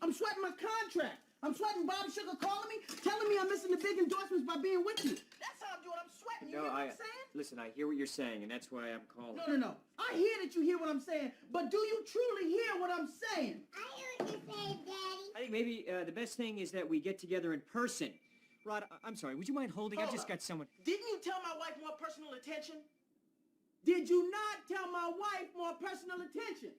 I'm sweating my contract. I'm sweating Bob Sugar calling me, telling me I'm missing the big endorsements by being with you. That's how I'm doing. I'm sweating. You hear what I'm saying? Listen, I hear what you're saying, and that's why I'm calling. No. I hear that you hear what I'm saying, but do you truly hear what I'm saying? I hear what you're saying, Daddy. I think maybe the best thing is that we get together in person. Rod, I'm sorry. Would you mind holding? I've just got someone. Didn't you tell my wife more personal attention? Did you not tell my wife more personal attention?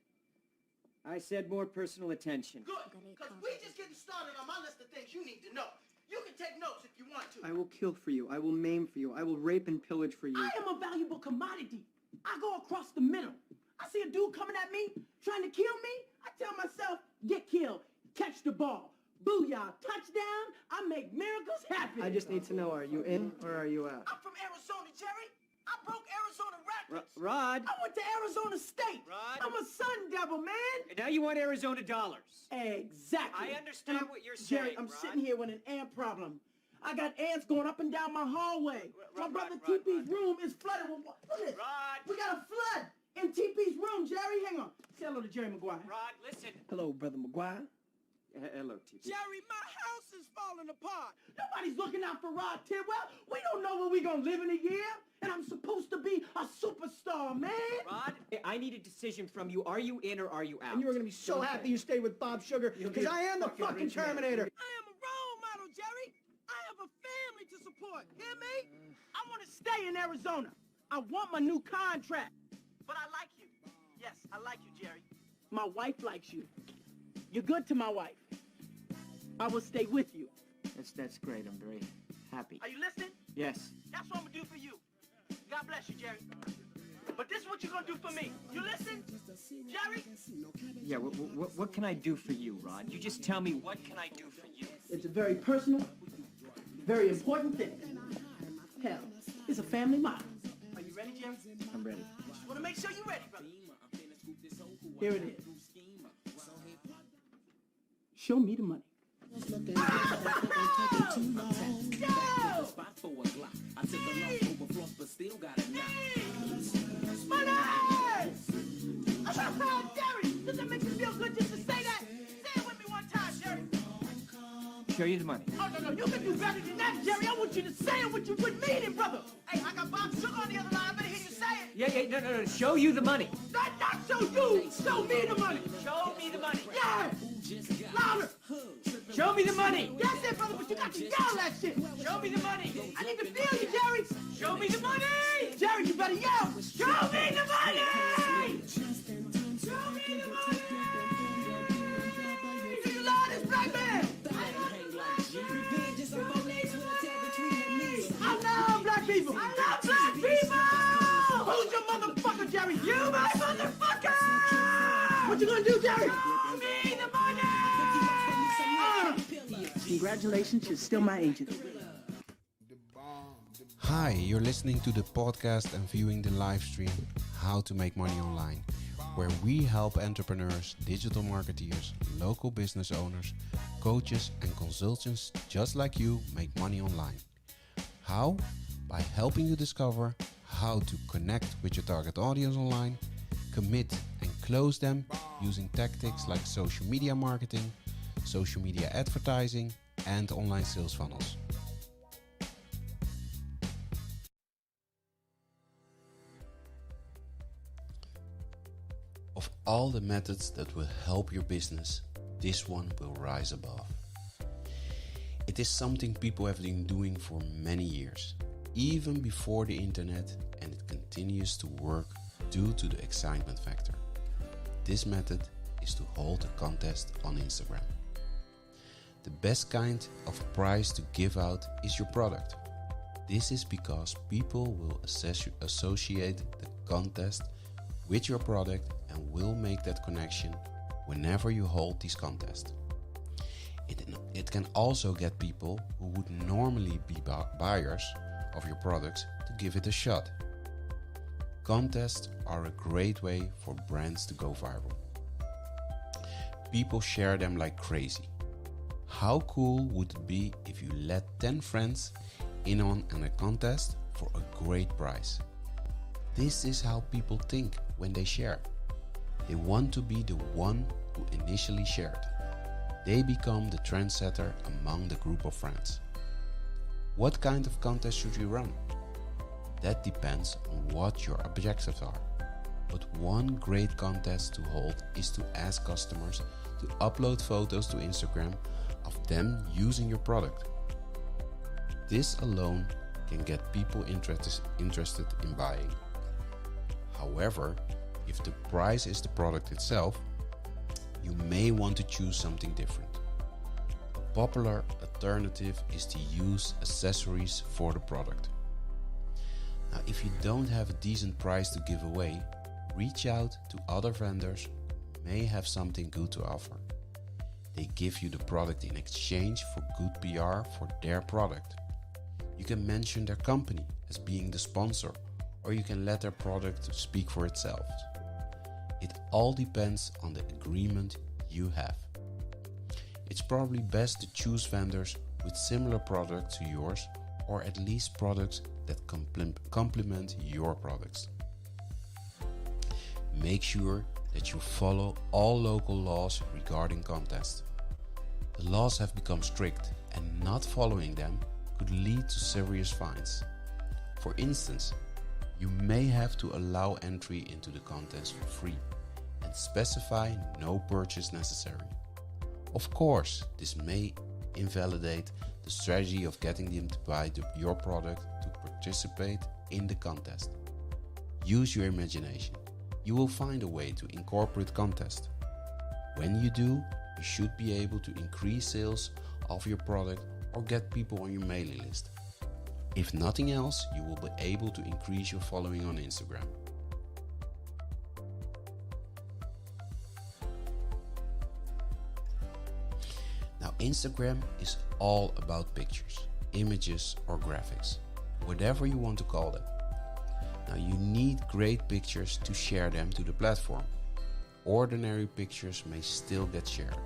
I said more personal attention. Good, because we just getting started on my list of things you need to know. You can take notes if you want to. I will kill for you. I will maim for you. I will rape and pillage for you. I am a valuable commodity. I go across the middle. I see a dude coming at me, trying to kill me. I tell myself, get killed, catch the ball. Booyah, touchdown, I make miracles happen. I just need to know, are you in or are you out? I'm from Arizona, Jerry. I broke Arizona records. Rod. I went to Arizona State. Rod. I'm a sun devil, man. And now you want Arizona dollars. Exactly. I understand what you're saying, Jerry, I'm Rod. sitting here with an ant problem. I got ants going up and down my hallway. My brother Rod, TP's room is flooded with water. Look at this. Rod. We got a flood in TP's room, Jerry. Hang on. Say hello to Jerry Maguire. Rod, listen. Hello, Brother Maguire. Hello, TP. Jerry, my house is falling apart. Nobody's looking out for Rod Tidwell. We don't know where we're going to live in a year. And I'm supposed to be a superstar, man. Rod, I need a decision from you. Are you in or are you out? And you were going to be so happy you stayed with Bob Sugar, because I am the fucking Terminator. I am a role model, Jerry. I have a family to support. Hear me? I want to stay in Arizona. I want my new contract. But I like you. Yes, I like you, Jerry. My wife likes you. You're good to my wife. I will stay with you. That's great. I'm very happy. Are you listening? Yes. That's what I'm going to do for you. God bless you, Jerry. But this is what you're going to do for me. You listen? Jerry? Yeah, what can I do for you, Rod? You just tell me, what can I do for you? It's a very personal, very important thing. Hell, it's a family motto. Are you ready, Jerry? I'm ready. Just want to make sure you're ready, brother. Here it is. Show me the money. Jerry, does that make you feel good just to say that? Say it with me one time, Jerry. Show you the money. Oh, no, you can do better than that, Jerry. I want you to say it with meaning, brother. Hey, I got Bob Sugar on the other line. I better hear you say it. Yeah, no. Show you the money. Not show you. Show me the money. Show me the money. Yeah. Louder. Show me the money. That's it, brother, but you got to yell that shit. Show me the money. I need to feel you, Jerry. Show me the money. Jerry, you better yell. Show me the money. Show me the money. Do you love this black man? I love black people. I love black people. Who's your motherfucker, Jerry? You my motherfucker. What you gonna do, Jerry? Show me the money. Congratulations, you're still my agent. Hi, you're listening to the podcast and viewing the live stream How to Make Money Online, where we help entrepreneurs, digital marketeers, local business owners, coaches and consultants just like you make money online. How? By helping you discover how to connect with your target audience online, commit and close them using tactics like social media marketing, social media advertising and online sales funnels. Of all the methods that will help your business, this one will rise above. It is something people have been doing for many years, even before the internet, and it continues to work due to the excitement factor. This method is to hold a contest on Instagram. The best kind of prize to give out is your product. This is because people will associate the contest with your product and will make that connection whenever you hold these contests. It can also get people who would normally be buyers of your products to give it a shot. Contests are a great way for brands to go viral. People share them like crazy. How cool would it be if you let 10 friends in on a contest for a great prize? This is how people think when they share. They want to be the one who initially shared. they become the trendsetter among the group of friends. What kind of contest should you run? That depends on what your objectives are. But one great contest to hold is to ask customers to upload photos to Instagram of them using your product. This alone can get people interested in buying. However, if the price is the product itself, you may want to choose something different. A popular alternative is to use accessories for the product. Now, if you don't have a decent price to give away, reach out to other vendors who may have something good to offer. They give you the product in exchange for good PR for their product. You can mention their company as being the sponsor, or you can let their product speak for itself. It all depends on the agreement you have. It's probably best to choose vendors with similar products to yours, or at least products that complement your products. Make sure that you follow all local laws regarding contests. The laws have become strict, and not following them could lead to serious fines. For instance, you may have to allow entry into the contest for free and specify no purchase necessary. Of course, this may invalidate the strategy of getting them to buy your product to participate in the contest. Use your imagination. You will find a way to incorporate contest. When you do, you should be able to increase sales of your product or get people on your mailing list. If nothing else, you will be able to increase your following on Instagram. Now, Instagram is all about pictures, images, or graphics, whatever you want to call them. Now, you need great pictures to share them to the platform. Ordinary pictures may still get shared,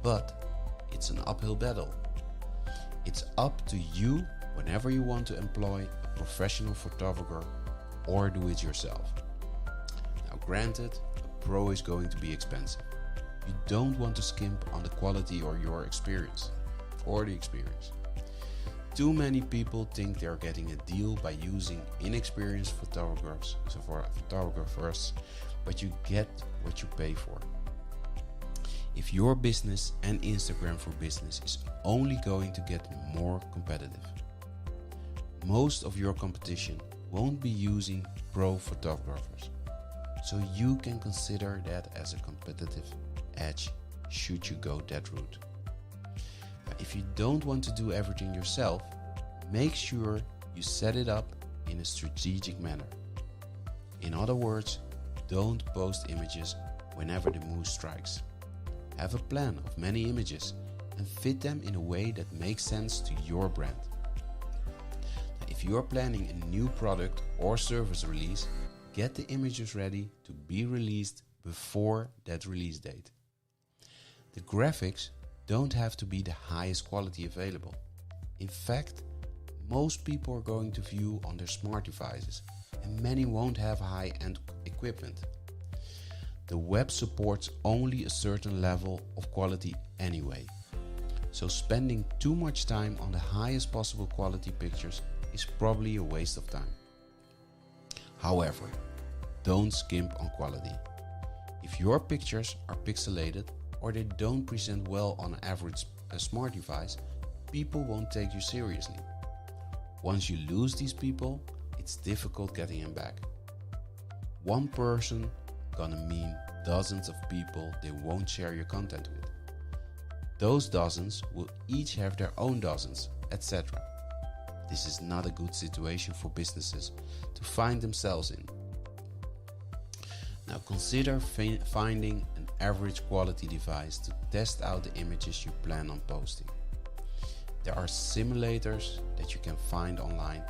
but it's an uphill battle. It's up to you whenever you want to employ a professional photographer or do it yourself. Now, granted, a pro is going to be expensive. You don't want to skimp on the quality or your experience, or the experience. Too many people think they are getting a deal by using inexperienced photographers, but you get what you pay for. If your business and Instagram for business is only going to get more competitive, most of your competition won't be using pro photographers, so you can consider that as a competitive edge should you go that route. If you don't want to do everything yourself, make sure you set it up in a strategic manner. In other words, don't post images whenever the mood strikes. Have a plan of many images and fit them in a way that makes sense to your brand. Now, if you are planning a new product or service release, get the images ready to be released before that release date. The graphics don't have to be the highest quality available. In fact, most people are going to view on their smart devices, and many won't have high-end equipment. The web supports only a certain level of quality anyway, so spending too much time on the highest possible quality pictures is probably a waste of time. However, don't skimp on quality. If your pictures are pixelated or they don't present well on an average smart device, people won't take you seriously. Once you lose these people, it's difficult getting them back. One person gonna mean dozens of people they won't share your content with. Those dozens will each have their own dozens, etc. This is not a good situation for businesses to find themselves in. Now consider finding an average quality device to test out the images you plan on posting. There are simulators that you can find online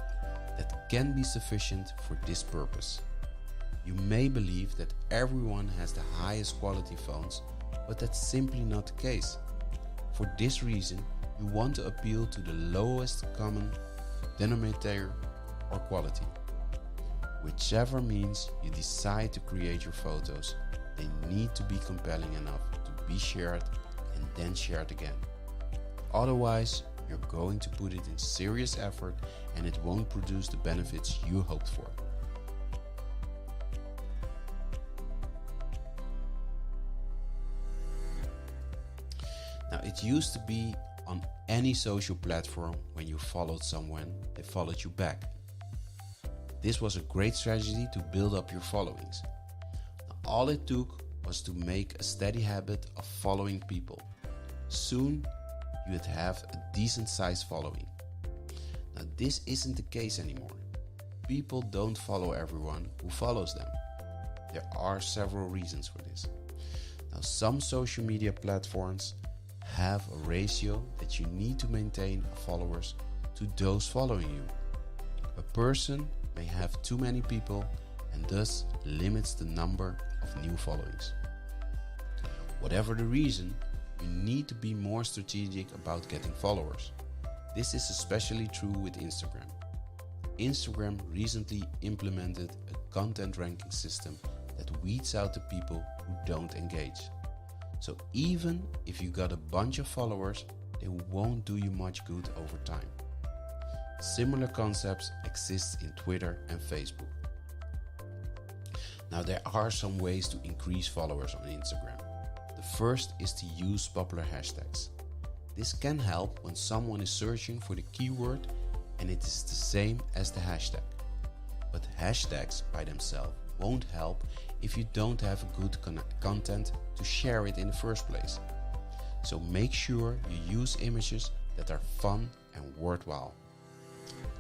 that can be sufficient for this purpose. You may believe that everyone has the highest quality phones, but that's simply not the case. For this reason, you want to appeal to the lowest common denominator or quality. Whichever means you decide to create your photos, they need to be compelling enough to be shared and then share it again. Otherwise, you're going to put it in serious effort and it won't produce the benefits you hoped for. Now, it used to be on any social platform when you followed someone, they followed you back. This was a great strategy to build up your followings. Now, all it took was to make a steady habit of following people. Soon, you would have a decent sized following. Now, this isn't the case anymore. People don't follow everyone who follows them. There are several reasons for this. Now, some social media platforms have a ratio that you need to maintain of followers to those following you. A person may have too many people and thus limits the number of new followings. Whatever the reason, you need to be more strategic about getting followers. This is especially true with Instagram. Instagram recently implemented a content ranking system that weeds out the people who don't engage. So even if you got a bunch of followers, they won't do you much good over time. Similar concepts exist in Twitter and Facebook. Now, there are some ways to increase followers on Instagram. The first is to use popular hashtags. This can help when someone is searching for the keyword and it is the same as the hashtag. But hashtags by themselves won't help if you don't have good content to share it in the first place. So make sure you use images that are fun and worthwhile.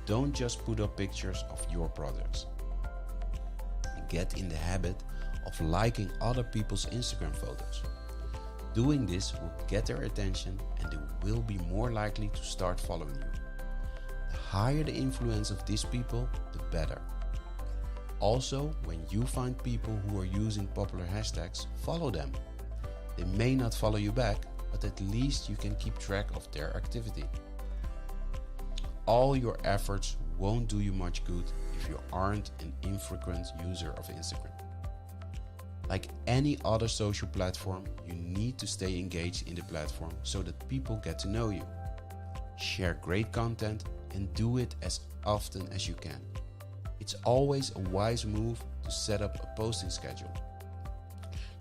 Don't just put up pictures of your products. Get in the habit of liking other people's Instagram photos. Doing this will get their attention and they will be more likely to start following you. The higher the influence of these people, the better. Also, when you find people who are using popular hashtags, follow them. They may not follow you back, but at least you can keep track of their activity. All your efforts won't do you much good if you aren't an infrequent user of Instagram. Like any other social platform, you need to stay engaged in the platform so that people get to know you. Share great content and do it as often as you can. It's always a wise move to set up a posting schedule.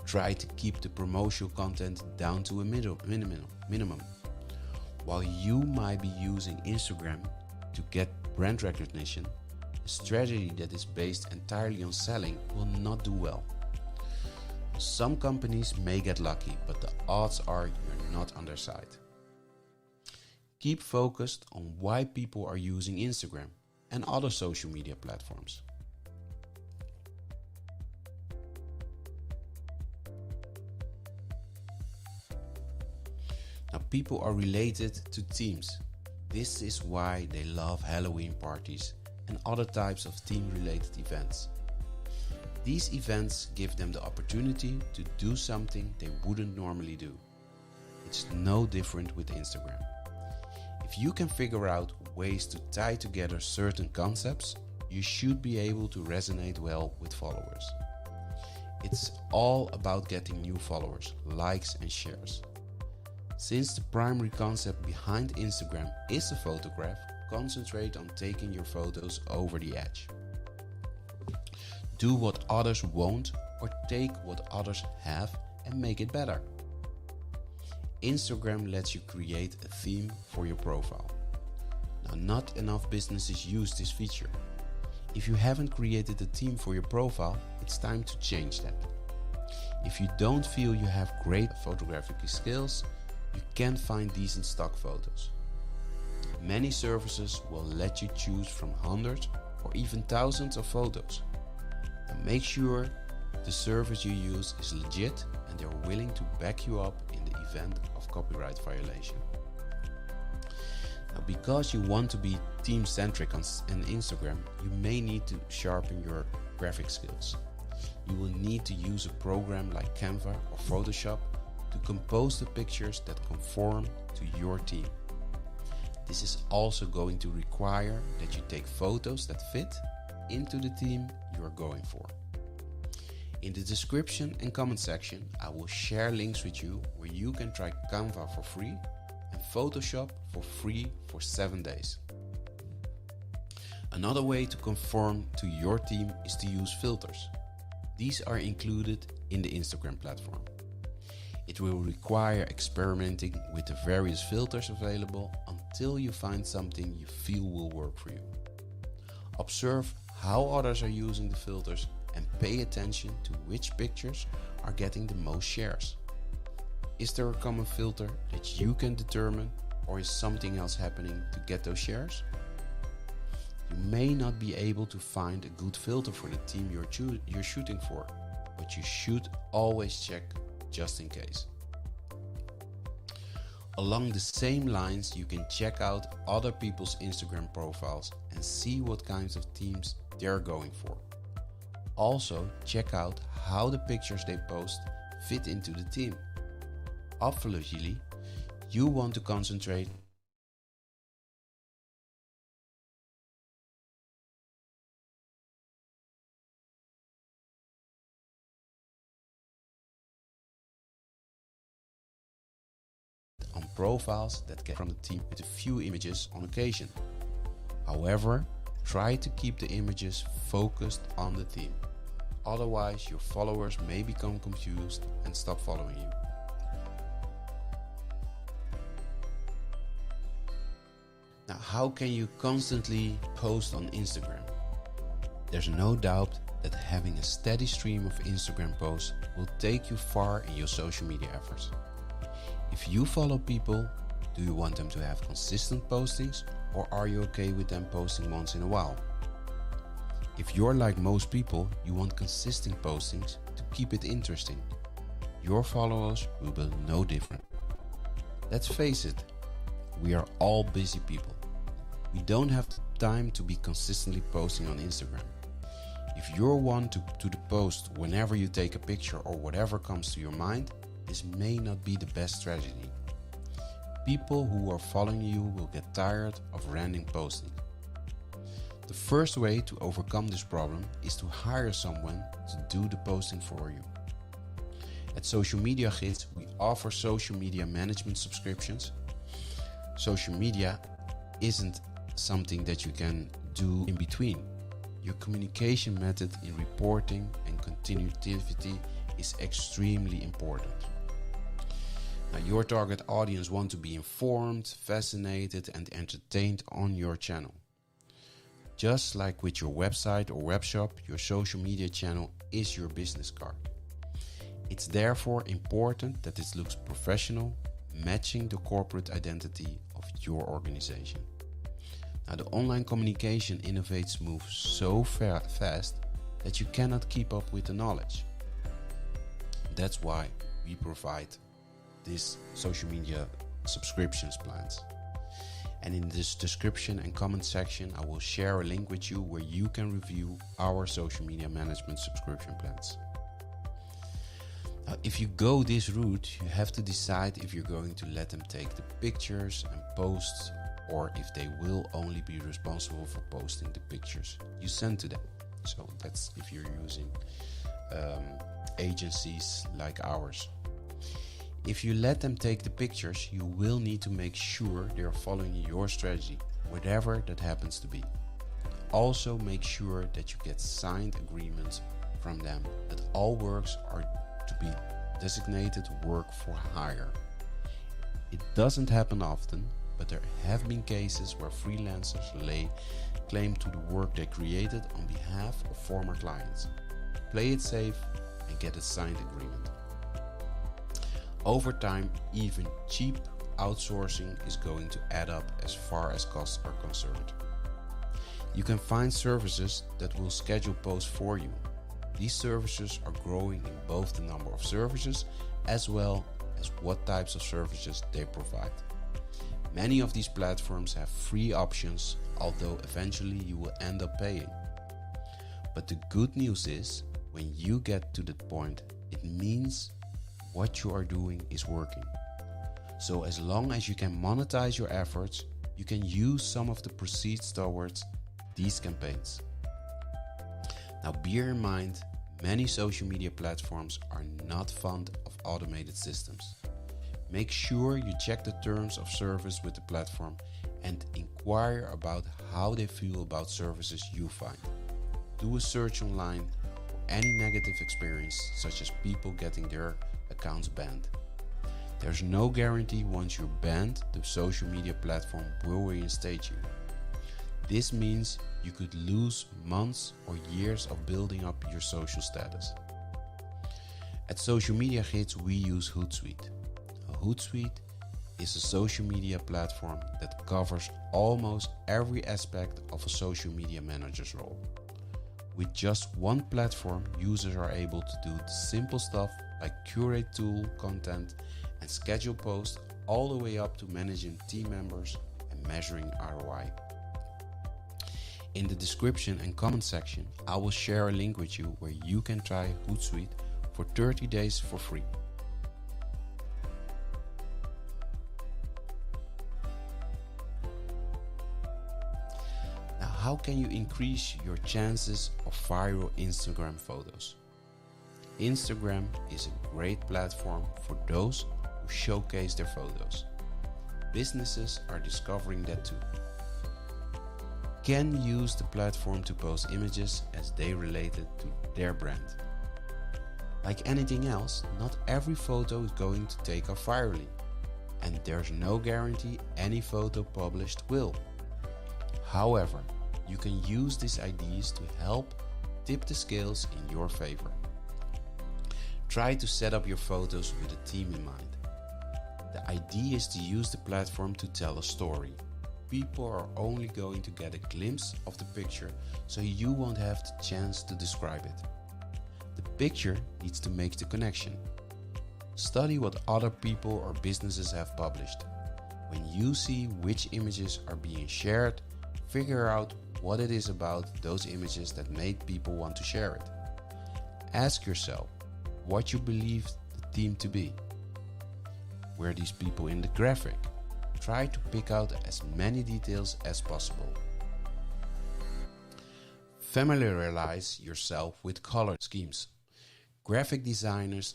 Try to keep the promotional content down to a minimum. While you might be using Instagram to get brand recognition, a strategy that is based entirely on selling will not do well. Some companies may get lucky, but the odds are you're not on their side. Keep focused on why people are using Instagram and other social media platforms. Now, people are related to themes. This is why they love Halloween parties and other types of theme-related events. These events give them the opportunity to do something they wouldn't normally do. It's no different with Instagram. If you can figure out ways to tie together certain concepts, you should be able to resonate well with followers. It's all about getting new followers, likes and shares. Since the primary concept behind Instagram is a photograph, concentrate on taking your photos over the edge. Do what others won't or take what others have and make it better. Instagram lets you create a theme for your profile. Now, not enough businesses use this feature. If you haven't created a theme for your profile, it's time to change that. If you don't feel you have great photographic skills, you can find decent stock photos. Many services will let you choose from hundreds or even thousands of photos. And make sure the service you use is legit and they're willing to back you up in the event of copyright violation. Now, because you want to be team-centric on Instagram, you may need to sharpen your graphic skills. You will need to use a program like Canva or Photoshop to compose the pictures that conform to your team. This is also going to require that you take photos that fit into the theme you are going for. In the description and comment section, I will share links with you where you can try Canva for free and Photoshop for free for 7 days. Another way to conform to your theme is to use filters. These are included in the Instagram platform. It will require experimenting with the various filters available until you find something you feel will work for you. Observe how others are using the filters and pay attention to which pictures are getting the most shares. Is there a common filter that you can determine, or is something else happening to get those shares? You may not be able to find a good filter for the theme you're shooting for, but you should always check just in case. Along the same lines, you can check out other people's Instagram profiles and see what kinds of themes they're going for. Also, check out how the pictures they post fit into the theme. Obviously, you want to concentrate on profiles that get from the theme with a few images on occasion. However, try to keep the images focused on the theme. Otherwise, your followers may become confused and stop following you. Now, how can you constantly post on Instagram? There's no doubt that having a steady stream of Instagram posts will take you far in your social media efforts. If you follow people, do you want them to have consistent postings, or are you okay with them posting once in a while? If you're like most people, you want consistent postings to keep it interesting. Your followers will be no different. Let's face it, we are all busy people. We don't have time to be consistently posting on Instagram. If you're one to the post whenever you take a picture or whatever comes to your mind, this may not be the best strategy. People who are following you will get tired of random posting. The first way to overcome this problem is to hire someone to do the posting for you. At Social Media Gids, we offer social media management subscriptions. Social media isn't something that you can do in between. Your communication method in reporting and continuity is extremely important. Now, your target audience want to be informed, fascinated, and entertained on your channel. Just like with your website or webshop, your social media channel is your business card. It's therefore important that it looks professional, matching the corporate identity of your organization. Now, the online communication innovates moves so fast that you cannot keep up with the knowledge. That's why we provide these social media subscriptions plans. And in this description and comment section, I will share a link with you where you can review our social media management subscription plans. Now, if you go this route, you have to decide if you're going to let them take the pictures and posts, or if they will only be responsible for posting the pictures you send to them. So that's if you're using agencies like ours. If you let them take the pictures, you will need to make sure they are following your strategy, whatever that happens to be. Also, make sure that you get signed agreements from them that all works are to be designated work for hire. It doesn't happen often, but there have been cases where freelancers lay claim to the work they created on behalf of former clients. Play it safe and get a signed agreement. Over time, even cheap outsourcing is going to add up as far as costs are concerned. You can find services that will schedule posts for you. These services are growing in both the number of services as well as what types of services they provide. Many of these platforms have free options, although eventually you will end up paying. But the good news is, when you get to that point, it means what you are doing is working. So as long as you can monetize your efforts, you can use some of the proceeds towards these campaigns. Now bear in mind, many social media platforms are not fond of automated systems. Make sure you check the terms of service with the platform and inquire about how they feel about services you find. Do a search online for any negative experience, such as people getting their accounts banned. There's no guarantee once you're banned, the social media platform will reinstate you. This means you could lose months or years of building up your social status. At Social Media Gids, we use Hootsuite. A Hootsuite is a social media platform that covers almost every aspect of a social media manager's role. With just one platform, users are able to do simple stuff like curate tool content and schedule posts, all the way up to managing team members and measuring ROI. In the description and comment section, I will share a link with you where you can try Hootsuite for 30 days for free. Now, how can you increase your chances of viral Instagram photos? Instagram is a great platform for those who showcase their photos. Businesses are discovering that too. Can use the platform to post images as they related to their brand. Like anything else, not every photo is going to take off virally, and there's no guarantee any photo published will. However, you can use these ideas to help tip the scales in your favor. Try to set up your photos with a theme in mind. The idea is to use the platform to tell a story. People are only going to get a glimpse of the picture, so you won't have the chance to describe it. The picture needs to make the connection. Study what other people or businesses have published. When you see which images are being shared, figure out what it is about those images that made people want to share it. Ask yourself what you believe the theme to be. Were these people in the graphic? Try to pick out as many details as possible. Familiarize yourself with color schemes. Graphic designers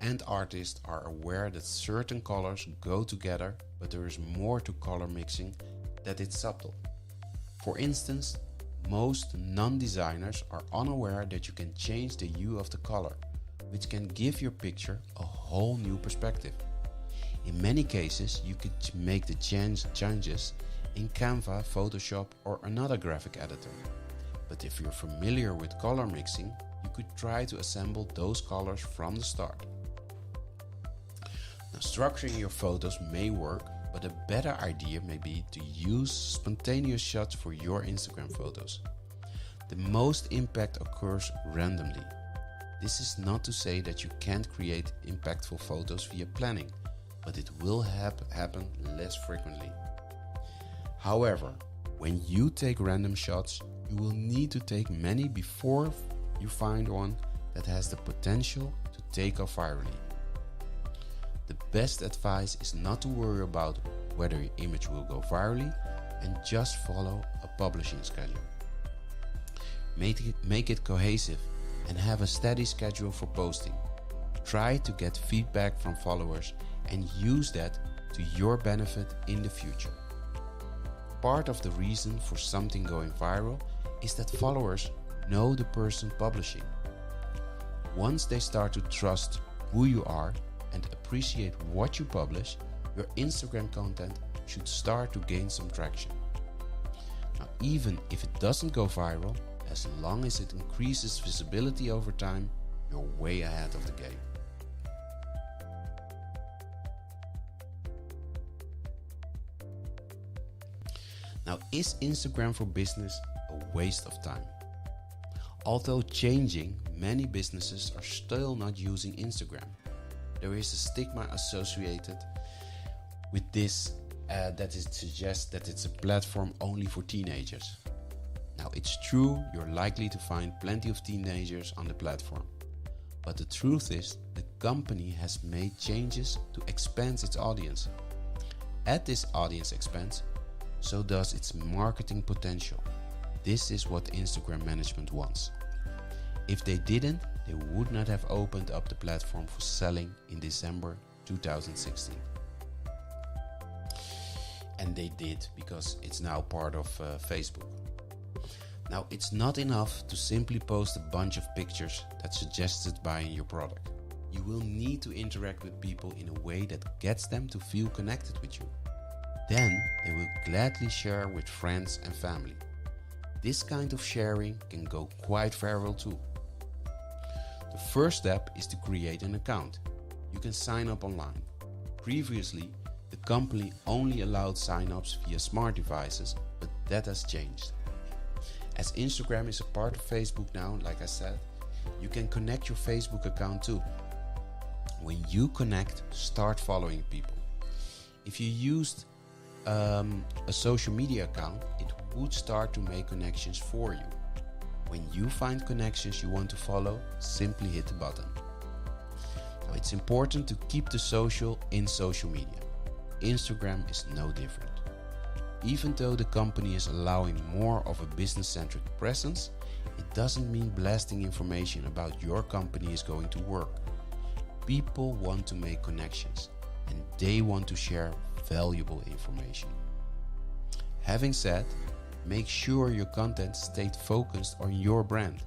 and artists are aware that certain colors go together, but there is more to color mixing that it's subtle. For instance, most non-designers are unaware that you can change the hue of the color, which can give your picture a whole new perspective. In many cases, you could make the changes in Canva, Photoshop, or another graphic editor. But if you're familiar with color mixing, you could try to assemble those colors from the start. Now, structuring your photos may work, but a better idea may be to use spontaneous shots for your Instagram photos. The most impact occurs randomly. This is not to say that you can't create impactful photos via planning, but it will happen less frequently. However, when you take random shots, you will need to take many before you find one that has the potential to take off virally. The best advice is not to worry about whether your image will go virally and just follow a publishing schedule. Make it cohesive and have a steady schedule for posting. Try to get feedback from followers and use that to your benefit in the future. Part of the reason for something going viral is that followers know the person publishing. Once they start to trust who you are and appreciate what you publish, your Instagram content should start to gain some traction. Now, even if it doesn't go viral, as long as it increases visibility over time, you're way ahead of the game. Now, is Instagram for business a waste of time? Although changing, many businesses are still not using Instagram. There is a stigma associated with this that it suggests that it's a platform only for teenagers. Now, it's true, you're likely to find plenty of teenagers on the platform. But the truth is, the company has made changes to expand its audience. As this audience expands, so does its marketing potential. This is what Instagram management wants. If they didn't, they would not have opened up the platform for selling in December 2016. And they did, because it's now part of Facebook. Now, it's not enough to simply post a bunch of pictures that suggested buying your product. You will need to interact with people in a way that gets them to feel connected with you. Then they will gladly share with friends and family. This kind of sharing can go quite viral too. The first step is to create an account. You can sign up online. Previously, the company only allowed sign-ups via smart devices, but that has changed. As Instagram is a part of Facebook now, like I said, you can connect your Facebook account too. When you connect, start following people. If you used a social media account, it would start to make connections for you. When you find connections you want to follow, simply hit the button. Now, it's important to keep the social in social media. Instagram is no different. Even though the company is allowing more of a business-centric presence, it doesn't mean blasting information about your company is going to work. People want to make connections, and they want to share valuable information. Having said, make sure your content stayed focused on your brand.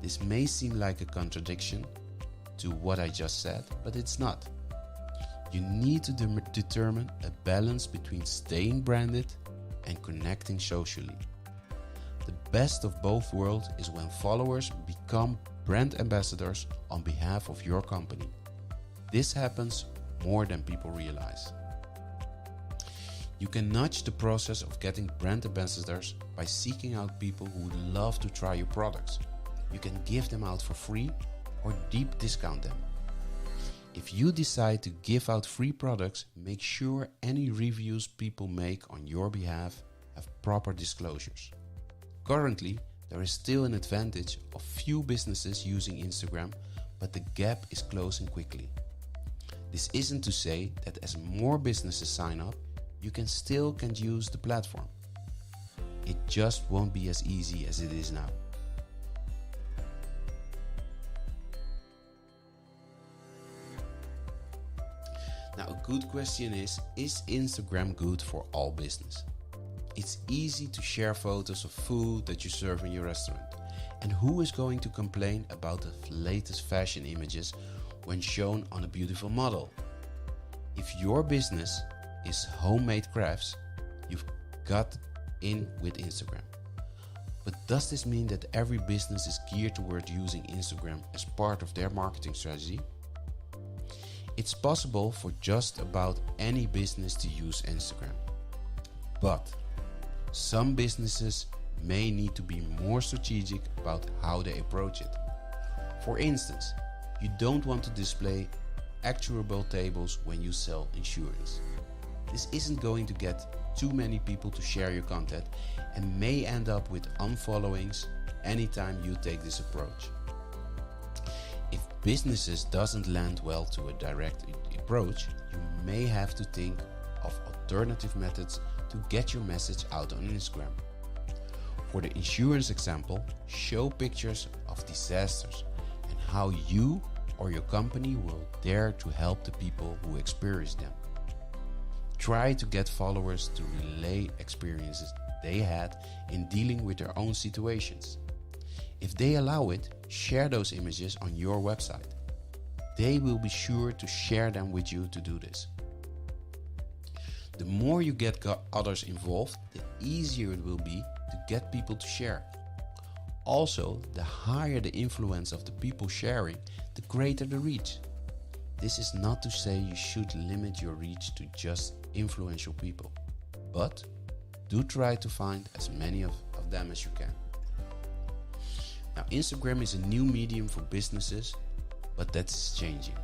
This may seem like a contradiction to what I just said, but it's not. You need to determine a balance between staying branded and connecting socially. The best of both worlds is when followers become brand ambassadors on behalf of your company. This happens more than people realize. You can nudge the process of getting brand ambassadors by seeking out people who would love to try your products. You can give them out for free or deep discount them. If you decide to give out free products, make sure any reviews people make on your behalf have proper disclosures. Currently, there is still an advantage of few businesses using Instagram, but the gap is closing quickly. This isn't to say that as more businesses sign up, you can use the platform. It just won't be as easy as it is now. Now, a good question is Instagram good for all business? It's easy to share photos of food that you serve in your restaurant. And who is going to complain about the latest fashion images when shown on a beautiful model? If your business is homemade crafts, you've got in with Instagram. But does this mean that every business is geared toward using Instagram as part of their marketing strategy? It's possible for just about any business to use Instagram. But some businesses may need to be more strategic about how they approach it. For instance, you don't want to display actuarial tables when you sell insurance. This isn't going to get too many people to share your content and may end up with unfollowings anytime you take this approach. If businesses doesn't land well to a direct approach, you may have to think of alternative methods to get your message out on Instagram. For the insurance example, show pictures of disasters and how you or your company will dare to help the people who experience them. Try to get followers to relay experiences they had in dealing with their own situations. If they allow it, share those images on your website. They will be sure to share them with you to do this. The more you get others involved, the easier it will be to get people to share. Also, the higher the influence of the people sharing, the greater the reach. This is not to say you should limit your reach to just influential people, but do try to find as many of them as you can. Now, Instagram is a new medium for businesses, but that's changing.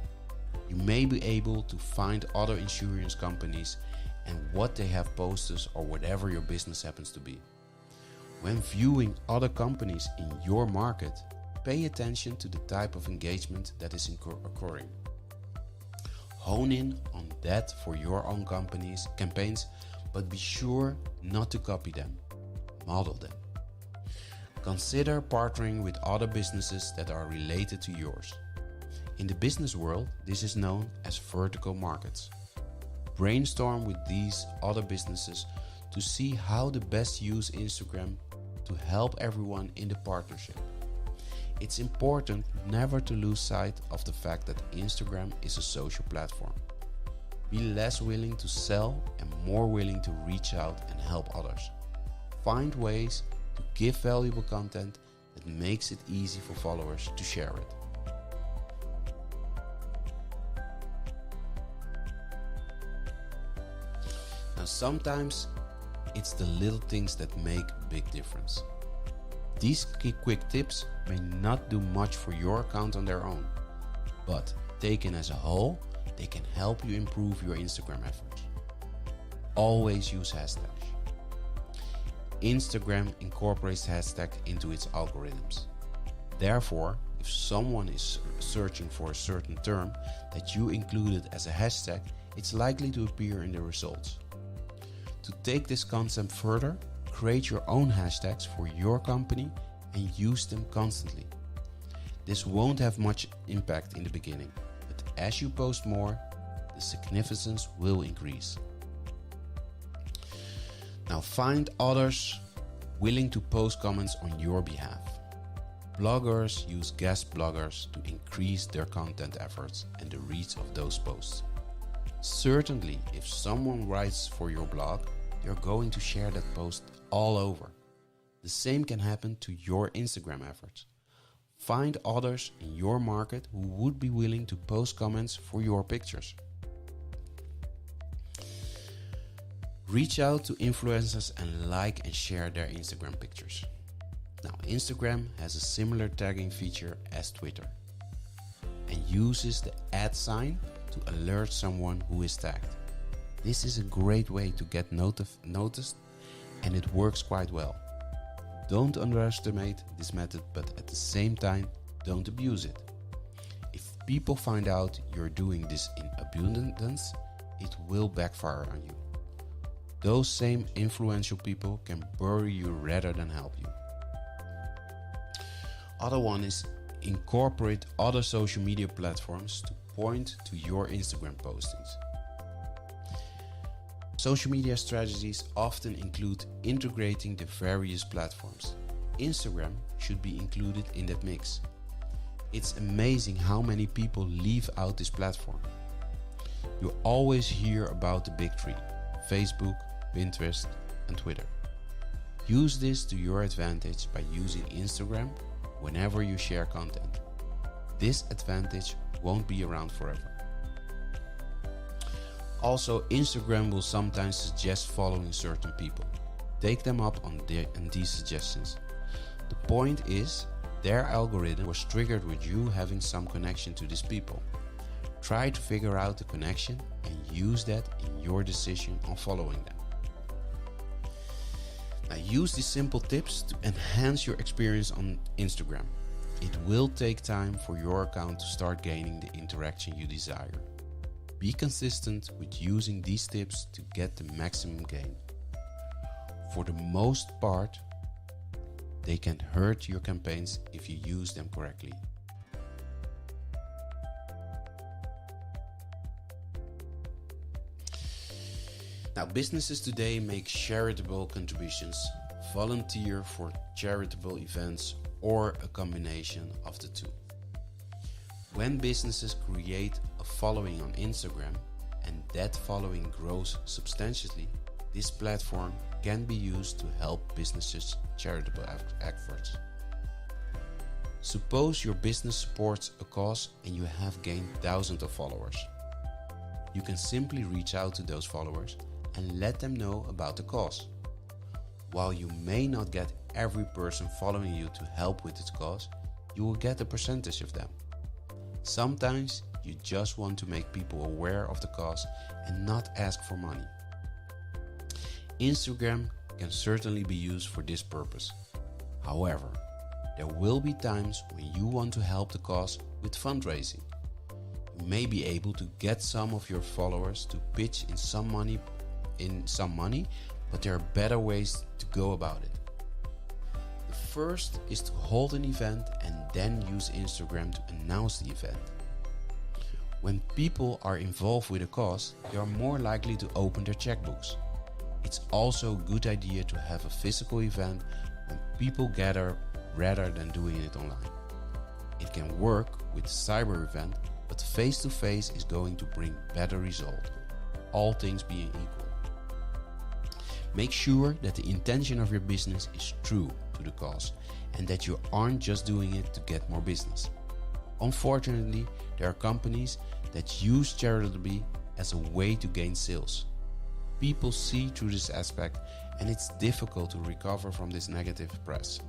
You may be able to find other insurance companies and what they have posters or whatever your business happens to be. When viewing other companies in your market, pay attention to the type of engagement that is occurring. Hone in on that for your own campaigns, but be sure not to copy them. Model them. Consider partnering with other businesses that are related to yours. In the business world, this is known as vertical markets. Brainstorm with these other businesses to see how to best use Instagram to help everyone in the partnership. It's important never to lose sight of the fact that Instagram is a social platform. Be less willing to sell and more willing to reach out and help others. Find ways to give valuable content that makes it easy for followers to share it. Now sometimes it's the little things that make a big difference. These quick tips may not do much for your account on their own, but taken as a whole, they can help you improve your Instagram efforts. Always use hashtags. Instagram incorporates hashtags into its algorithms. Therefore, if someone is searching for a certain term that you included as a hashtag, it's likely to appear in the results. To take this concept further, create your own hashtags for your company and use them constantly. This won't have much impact in the beginning, but as you post more, the significance will increase. Now find others willing to post comments on your behalf. Bloggers use guest bloggers to increase their content efforts and the reach of those posts. Certainly, if someone writes for your blog, you're going to share that post all over. The same can happen to your Instagram efforts. Find others in your market who would be willing to post comments for your pictures. Reach out to influencers and like and share their Instagram pictures. Now, Instagram has a similar tagging feature as Twitter and uses the @ sign to alert someone who is tagged. This is a great way to get noticed and it works quite well. Don't underestimate this method, but at the same time, don't abuse it. If people find out you're doing this in abundance, it will backfire on you. Those same influential people can bury you rather than help you. Other one is incorporate other social media platforms to point to your Instagram postings. Social media strategies often include integrating the various platforms. Instagram should be included in that mix. It's amazing how many people leave out this platform. You always hear about the big three: Facebook, Pinterest, and Twitter. Use this to your advantage by using Instagram whenever you share content. This advantage won't be around forever. Also, Instagram will sometimes suggest following certain people. Take them up on these suggestions. The point is, their algorithm was triggered with you having some connection to these people. Try to figure out the connection and use that in your decision on following them. Now, use these simple tips to enhance your experience on Instagram. It will take time for your account to start gaining the interaction you desire. Be consistent with using these tips to get the maximum gain. For the most part, they can hurt your campaigns if you use them correctly. Now, businesses today make charitable contributions, volunteer for charitable events, or a combination of the two. When businesses create a following on Instagram and that following grows substantially, this platform can be used to help businesses' charitable efforts. Suppose your business supports a cause and you have gained thousands of followers. You can simply reach out to those followers and let them know about the cause. While you may not get every person following you to help with its cause, you will get a percentage of them. Sometimes you just want to make people aware of the cause and not ask for money. Instagram can certainly be used for this purpose. However, there will be times when you want to help the cause with fundraising. You may be able to get some of your followers to pitch in some money, but there are better ways to go about it. The first is to hold an event and then use Instagram to announce the event. When people are involved with a cause, they are more likely to open their checkbooks. It's also a good idea to have a physical event when people gather rather than doing it online. It can work with a cyber event, but face-to-face is going to bring better result, all things being equal. Make sure that the intention of your business is true to the cause and that you aren't just doing it to get more business. Unfortunately, there are companies that use charitable as a way to gain sales. People see through this aspect and it's difficult to recover from this negative press.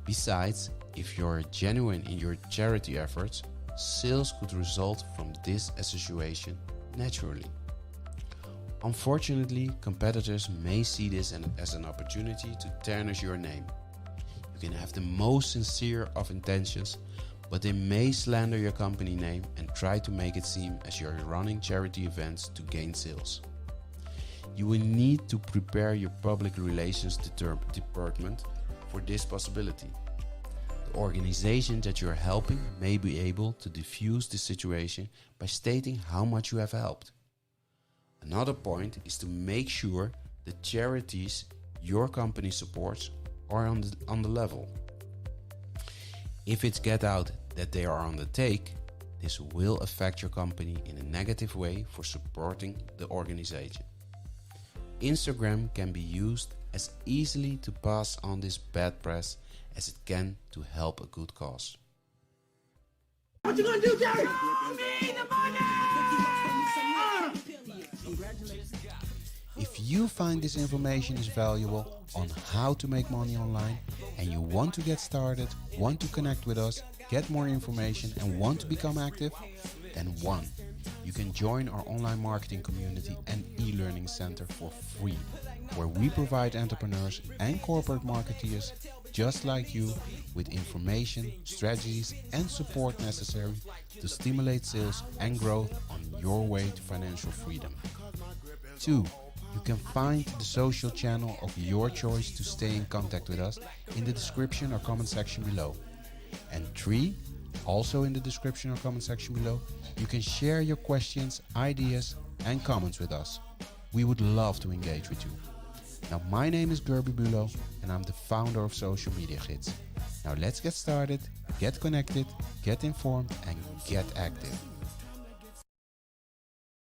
Besides, if you're genuine in your charity efforts, sales could result from this association naturally. Unfortunately, competitors may see this as an opportunity to tarnish your name. You can have the most sincere of intentions, but they may slander your company name and try to make it seem as you're running charity events to gain sales. You will need to prepare your public relations department for this possibility. The organization that you're helping may be able to diffuse the situation by stating how much you have helped. Another point is to make sure the charities your company supports are on the level. If it gets out that they are on the take, this will affect your company in a negative way for supporting the organization. Instagram can be used as easily to pass on this bad press as it can to help a good cause. What you gonna do, Jerry? Show me the money! If you find this information is valuable on how to make money online and you want to get started, want to connect with us, get more information and want to become active, then one, you can join our online marketing community and e-learning center for free, where we provide entrepreneurs and corporate marketeers just like you with information, strategies and support necessary to stimulate sales and growth on your way to financial freedom. 2. You can find the social channel of your choice to stay in contact with us in the description or comment section below. And 3, also in the description or comment section below, you can share your questions, ideas and comments with us. We would love to engage with you. Now my name is Gerby Bulow and I'm the founder of Social Media Gids. Now let's get started, get connected, get informed and get active.